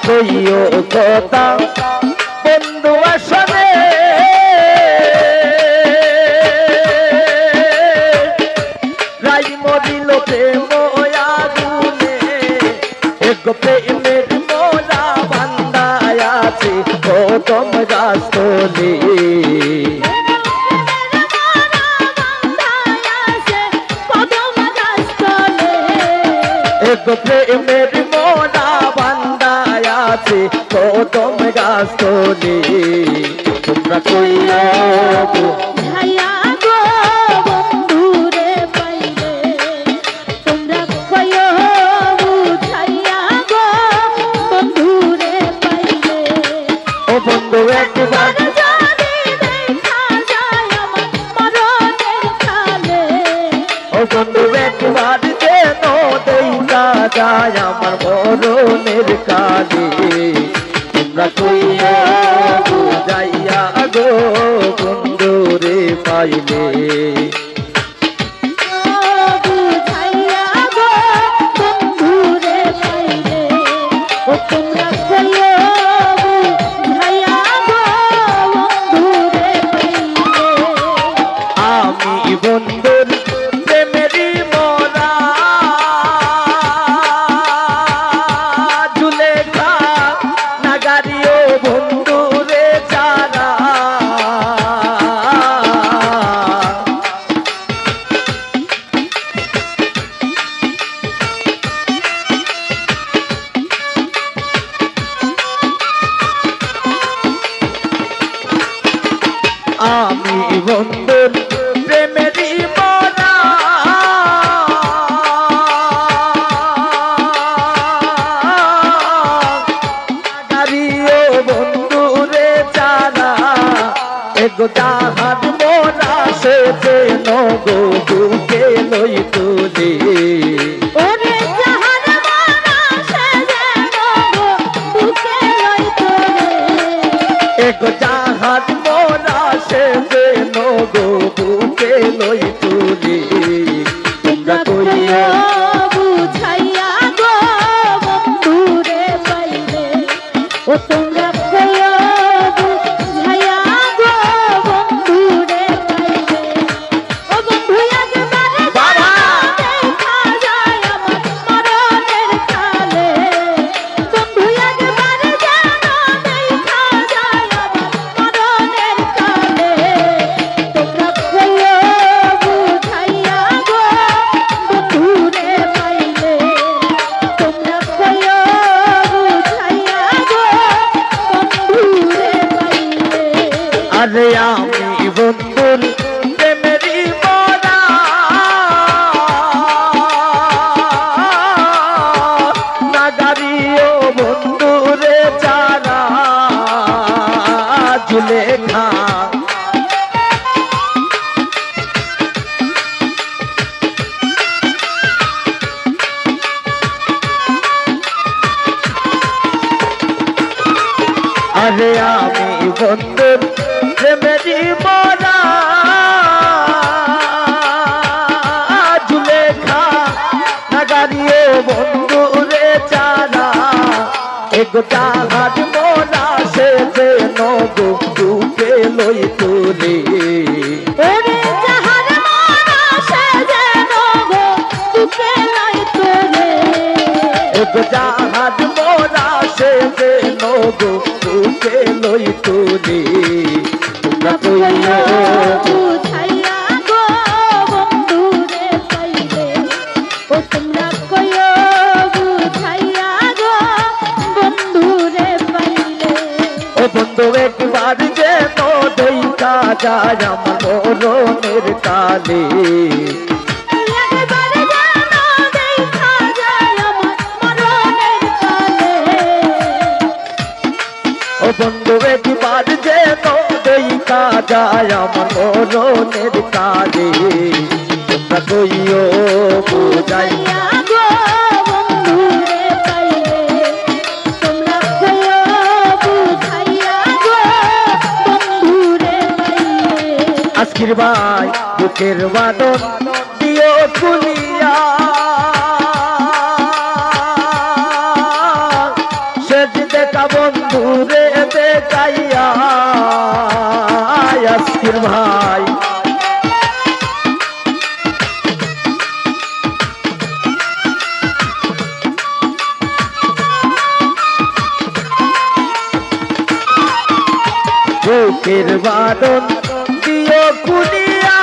কইও কথা বন্ধু আসনে রাই মরিল প্রেম আগুনে এক প্রেমের মোরা বান্দায় আছে কদম গাছ তলে এক প্রেমের মোরা বান্দায় আছে কদম গাছ তলে তোমরা কইও ভাইয়া গো বন্ধুরে পাইলে তোমরা কইও বুঝাইয়া গো বন্ধুরে পাইলে ও বন্ধু একবার যদি দেখা যায় আমার মরণের খালে ও বন্ধু একবার যেন দেখা যায় আমার মরণের কালে তোমরা কইও বুঝাইয়া গো বন্ধু রে পাইলে বুঝাইয়া গো বন্ধুরে পাইলে ও তোমরা কইও বুঝাইয়া গো বন্ধুরে পাইলে আমি বন্ধুর প্রেমেরই মরা জুলেখা নাগারিও বন্ধুরে যারা আমি বন্ধুর প্রেমেরই মরা গাড়িও বন্ধুরে চারা এগো যাহার মোরা সে যেন গো বুকে লই তুলি ওরে জাহান মারা সে যেন গো বুকে লই তোরে এগো যাহার মোরা সে যেন গো বুকে লই তুলি তোমরা কইও বুঝাইয়া গো বন্ধুরে পাইলে ও তোমরা কইও বুঝাইয়া গো বন্ধুরে পাইলে ও বন্ধু একবারে বাবা! দেখা যায় আমার মরণের খালে বন্ধু একবারে যেন দেখা যায় আমার মরণের খালে তোমরা কইও বুঝাইয়া গো বন্ধুরে পাইলে তোমরা কইও বুঝাইয়া গো বন্ধুরে পাইলে আরে আমি বন্ধুর প্রেমেরই মরা নাগারিও বন্ধুরে যারা জুলেখা আরে আমি বন্ধুর প্রেমেরই মরা জুলেখা নাগারিও বন্ধুরে চারা এক জাহাজ মোরা সে যেন গো বুকে লই তুলি ওরে জাহান মারা সে যেন গো বুকে লই তোরে এক জাহাজ মোরা সে যেন গো বুকে লই তুলি তোমরা কইও বুঝাইয়া গো বন্ধুরে পাইলে ও তোমরা কইও বুঝাইয়া গো বন্ধুরে পাইলে ও বন্ধু একবার যেন দেখা যায় আমার মরণের কালে একবারে যেন দেখা যায় আমার মরণের কালে ও বন্ধু একবার যেন দেখা যায় আমার মরণের কালে তোমরা কইও বুঝাইয়া গো বন্ধুরে পাইলে তোমরা কইও বুঝাইয়া গো বন্ধুরে পাইলে আজকের ভাই বুকের বাদন দিও খুলিয়া সেদিন যাইয়া আজকের ভাই বুকের বাদন দিও কুলিয়া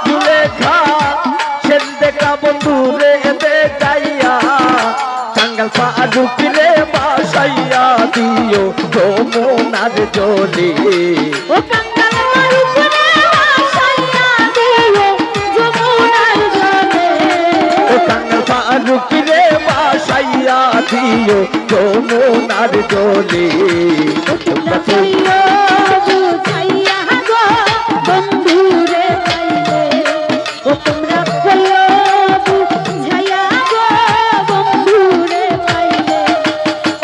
দুলেখা সেন্দেকা বন্ধুরে দেখাইয়া টাঙ্গাল ফারুক রে বাসাইয়া দিও যমুনার জলে ও কাঙ্গাল মারুকুনে বাসাইয়া দিও যমুনার জলে ও টাঙ্গাল ফারুক রে বাসাইয়া দিও যমুনার জলে তোমরা কইও বুঝাইয়া গো বন্ধুরে পাইলে ও তোমরা কইও বুঝাইয়া গো বন্ধুরে পাইলে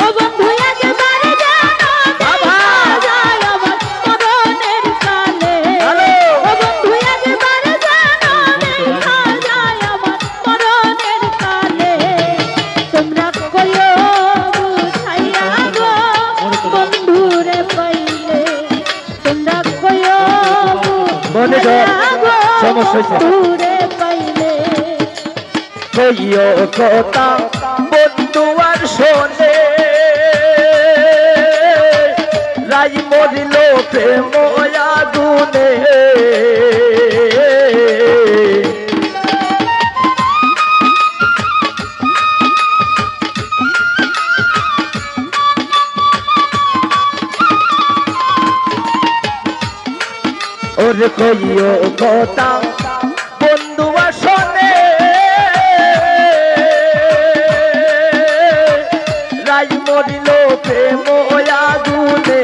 ও বন্ধু একবার জানো বাবা! যায় আমার মরণের কালে হ্যালো! ও বন্ধু একবার জানো দেখা যায় আমার মরণের কালে তোমরা কইও বুঝাইয়া গো বন্ধুরে পাইলে তোমরা কইও মনে কর, বুঝাইয়া গো সমস্যা হয়েছে। বন্ধুরে পাইলে কইও কথা বন্ধু আর শোনে রাই মরিল প্রেম আগুনে ওরে কইও কথা বন্ধু আর শোনে রাই মরিল প্রেম আগুনে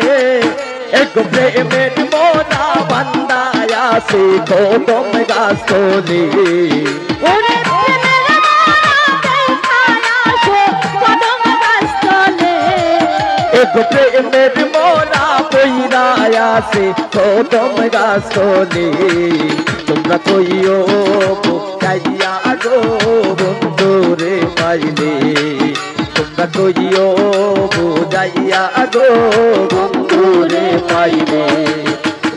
এক প্রেমের মোনা বান্দায় আছে কদম গাছ তোলে ওরে প্রেমের মনা দেখায় আসো কদম গাছ তলে এক প্রেমের মোনা পইরায় আছে কদম গাছ তোলে তোমরা কইও বুঝাইয়া গো বন্ধুরে পাইলে তোমরা কইও বুঝাইয়া গো বন্ধুরে পাইলে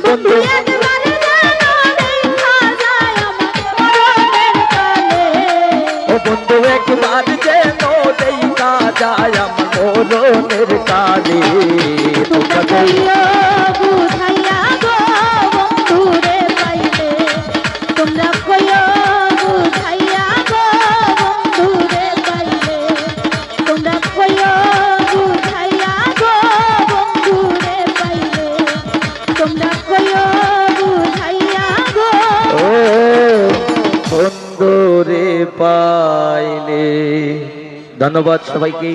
বন্ধু একবার জানো দেখা যায় আমার মরণের কালে ও বন্ধু একবার যেন দেখা যায় আমার মরণের কালে তোমরা কইও বুঝাইয়া গো বন্ধুরে পাইলে তোমরা কইও বুঝাইয়া গো বন্ধুরে পাইলে তোমরা কইও বুঝাইয়া গো বন্ধুরে পাইলে তোমরা কইও বুঝাইয়া গো ও বন্ধুরে পাইলে ধন্যবাদ সবাইকে।